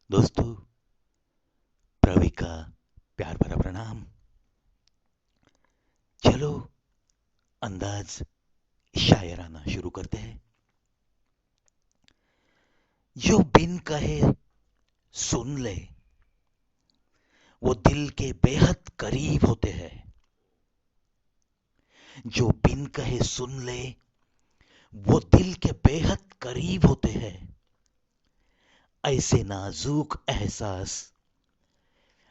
दोस्तों, प्रवी का प्यार भरा प्रणाम। चलो अंदाज शायराना शुरू करते हैं। जो बिन कहे सुन ले, वो दिल के बेहद करीब होते हैं। जो बिन कहे सुन ले, वो दिल के बेहद करीब होते हैं। ऐसे नाजुक एहसास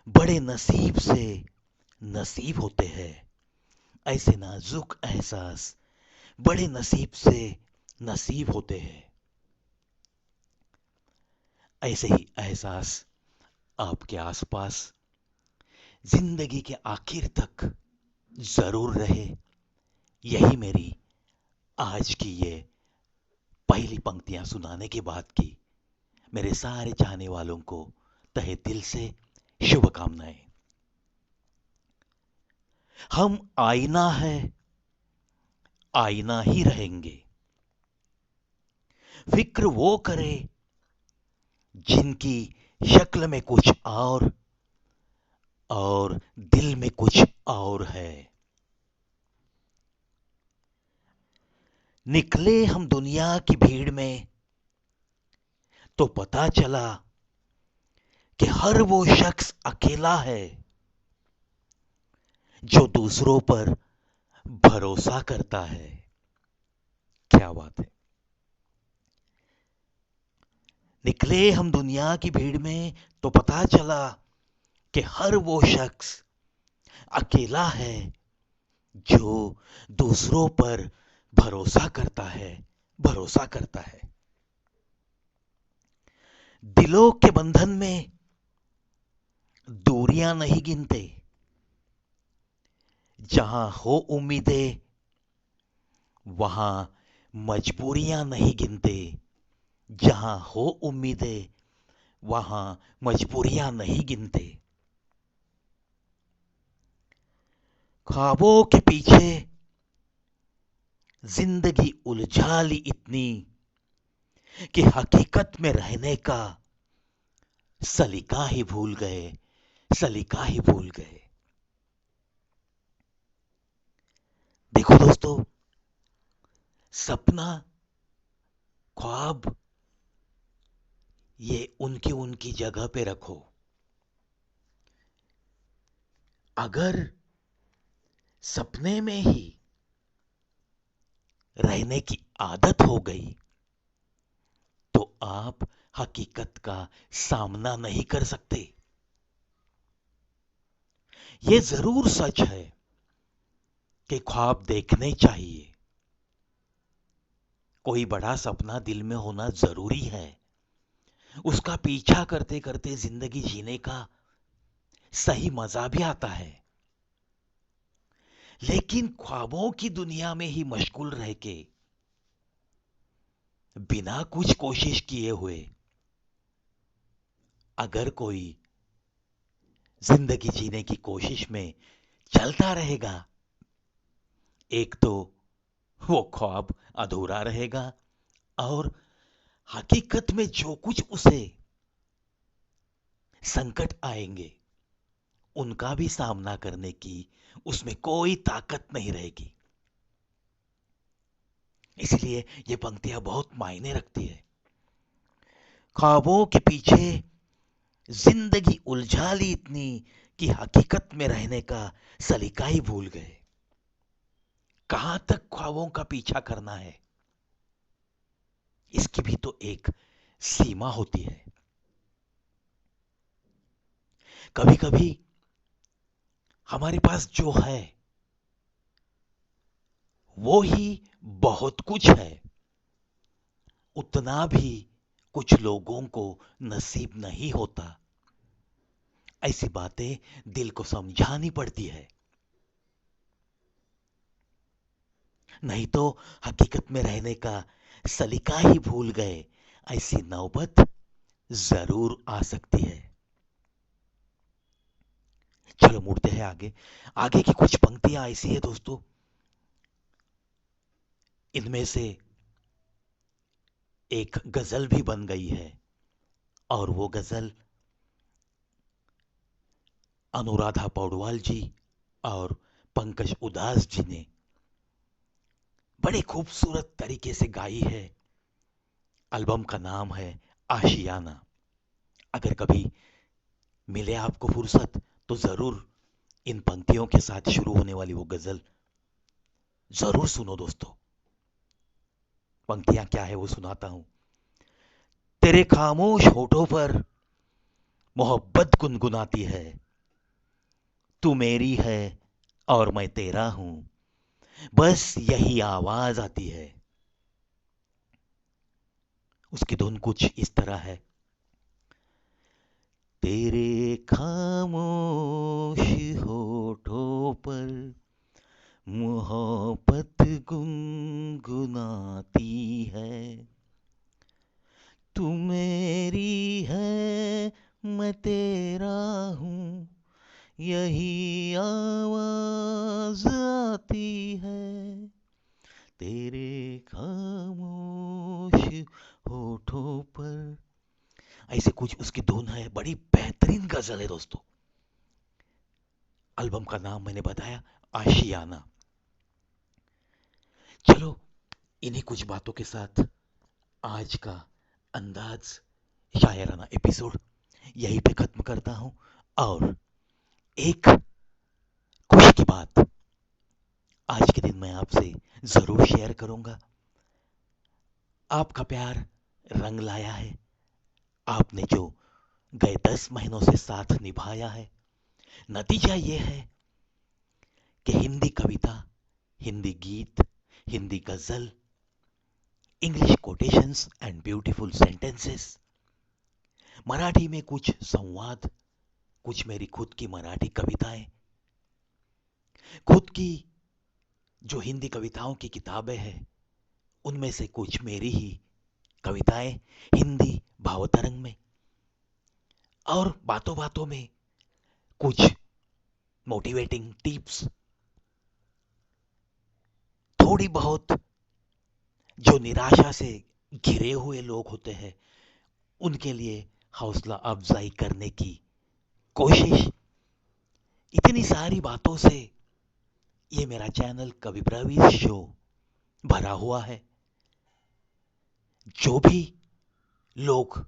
बड़े नसीब से नसीब होते हैं। ऐसे नाजुक एहसास बड़े नसीब से नसीब होते हैं। ऐसे ही एहसास आपके आसपास जिंदगी के आखिर तक जरूर रहे। यही मेरी आज की ये पहली पंक्तियां सुनाने के बाद की मेरे सारे चाहने वालों को तहे दिल से शुभकामनाएं। हम आईना है, आईना ही रहेंगे। फिक्र वो करे जिनकी शक्ल में कुछ और दिल में कुछ और है। निकले हम दुनिया की भीड़ में तो पता चला कि हर वो शख्स अकेला है जो दूसरों पर भरोसा करता है। क्या बात है। निकले हम दुनिया की भीड़ में तो पता चला कि हर वो शख्स अकेला है जो दूसरों पर भरोसा करता है। दिलों के बंधन में दूरियां नहीं गिनते। जहां हो उम्मीदें, वहां मजबूरियां नहीं गिनते। जहां हो उम्मीदें, वहां मजबूरियां नहीं गिनते। ख्वाबों के पीछे जिंदगी उलझा ली इतनी कि हकीकत में रहने का सलीका ही भूल गए, सलीका ही भूल गए। देखो दोस्तों, सपना, ख्वाब, ये उनकी उनकी जगह पे रखो। अगर सपने में ही रहने की आदत हो गई तो आप हकीकत का सामना नहीं कर सकते। ये जरूर सच है कि ख्वाब देखने चाहिए। कोई बड़ा सपना दिल में होना जरूरी है। उसका पीछा करते करते जिंदगी जीने का सही मजा भी आता है। लेकिन ख्वाबों की दुनिया में ही मशगूल रह के बिना कुछ कोशिश किए हुए अगर कोई जिंदगी जीने की कोशिश में चलता रहेगा, एक तो वो ख्वाब अधूरा रहेगा और हकीकत में जो कुछ उसे संकट आएंगे उनका भी सामना करने की उसमें कोई ताकत नहीं रहेगी। इसलिए ये पंक्तियां बहुत मायने रखती है। ख्वाबों के पीछे जिंदगी उलझा ली इतनी कि हकीकत में रहने का सलीका ही भूल गए। कहां तक ख्वाबों का पीछा करना है, इसकी भी तो एक सीमा होती है। कभी कभी हमारे पास जो है वो ही बहुत कुछ है, उतना भी कुछ लोगों को नसीब नहीं होता। ऐसी बातें दिल को समझानी पड़ती है, नहीं तो हकीकत में रहने का सलीका ही भूल गए, ऐसी नौबत जरूर आ सकती है। चलो मुड़ते हैं आगे। आगे की कुछ पंक्तियां ऐसी है दोस्तों, इनमें से एक गजल भी बन गई है और वो गजल अनुराधा पौडवाल जी और पंकज उदास जी ने बड़े खूबसूरत तरीके से गाई है। एल्बम का नाम है आशियाना। अगर कभी मिले आपको फुर्सत तो जरूर इन पंक्तियों के साथ शुरू होने वाली वो गजल जरूर सुनो दोस्तों। पंक्तियां क्या है वो सुनाता हूं। तेरे खामोश होठों पर मोहब्बत गुनगुनाती है, तू मेरी है और मैं तेरा हूं, बस यही आवाज आती है। उसकी धुन कुछ इस तरह है। तेरे खामोश होठों पर मोहब्बत गुनगुनाती है, तू मेरी है मैं तेरा हूँ, यही आवाज आती है। तेरे खामोश होठों पर, ऐसे कुछ उसकी धुन है। बड़ी बेहतरीन गजल है दोस्तों। एल्बम का नाम मैंने बताया आशियाना। चलो इन्हीं कुछ बातों के साथ आज का अंदाज शायराना एपिसोड यहीं पे खत्म करता हूं। और एक खुशी की बात आज के दिन मैं आपसे जरूर शेयर करूंगा। आपका प्यार रंग लाया है। आपने जो गए 10 महीनों से साथ निभाया है, नतीजा ये है कि हिंदी कविता, हिंदी गीत, हिंदी गजल, English quotations and beautiful sentences, Marathi में कुछ संवाद, कुछ मेरी खुद की मराठी कविताएं, खुद की जो हिंदी कविताओं की किताबें हैं उनमें से कुछ मेरी ही कविताएं हिंदी भावतरंग में, और बातों बातों में कुछ मोटिवेटिंग टिप्स, थोड़ी बहुत जो निराशा से घिरे हुए लोग होते हैं उनके लिए हौसला अफजाई करने की कोशिश। इतनी सारी बातों से ये मेरा चैनल कवि प्रवीण शो भरा हुआ है। जो भी लोग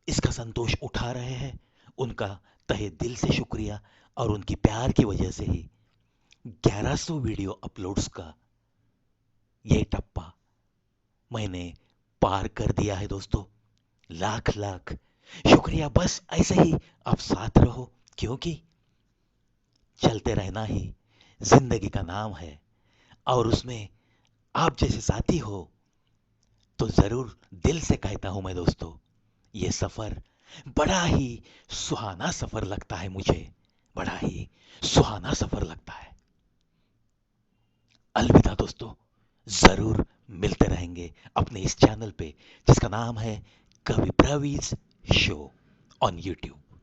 इसका संतोष उठा रहे हैं उनका तहे दिल से शुक्रिया, और उनकी प्यार की वजह से ही 1100 वीडियो अपलोड्स का ये टप्पा मैंने पार कर दिया है दोस्तों। लाख लाख शुक्रिया। बस ऐसे ही आप साथ रहो, क्योंकि चलते रहना ही जिंदगी का नाम है, और उसमें आप जैसे साथी हो तो जरूर दिल से कहता हूं मैं दोस्तों, ये सफर बड़ा ही सुहाना सफर लगता है मुझे, बड़ा ही सुहाना सफर लगता है। अलविदा दोस्तों। जरूर मिलते रहेंगे अपने इस चैनल पे जिसका नाम है कवि प्रवीज शो ऑन यूट्यूब।